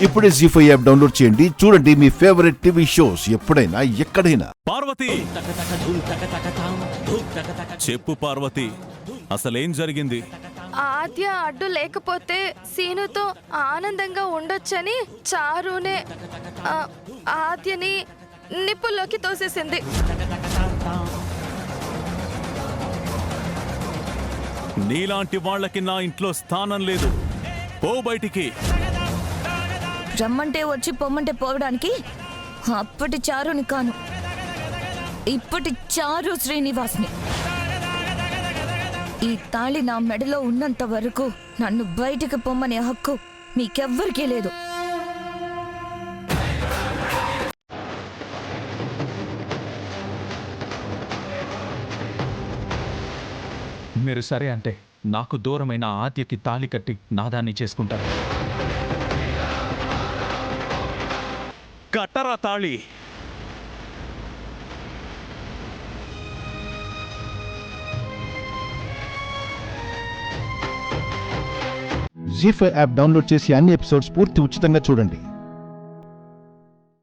ఇప్పుడే జీ5 app download చేయండి. చూడండి మీ ఫేవరెట్ టీవీ షోస్ ఎప్పుడైనా ఎక్కడైనా. పార్వతి, చెప్పు పార్వతి, అసలేం జరిగింది? ఆద్య అడ్డు లేకపోతే సీనుతో ఆనందంగా ఉండొచ్చని చారునే ఆద్యని నిప్పుల్లోకి తోసేసింది. నీలాంటి వాళ్ళకి నా ఇంట్లో స్థానం లేదు. పో బయటికి. రమ్మంటే వచ్చి పొమ్మంటే పోవడానికి అప్పటి చారుని కాను, ఇప్పటి చారు శ్రీనివాస్ని. ఈ తాళి నా మెడలో ఉన్నంత వరకు నన్ను బయటికి పొమ్మనే హక్కు మీకెవ్వరికీ లేదు. మీరు సరే అంటే నాకు దూరమైన ఆద్యకి తాళి కట్టి నాదాన్ని చేసుకుంటారు. కట్టరా తాళి. జీ5 యాప్ డౌన్లోడ్ చేసి అన్ని ఎపిసోడ్స్ పూర్తి ఉచితంగా చూడండి.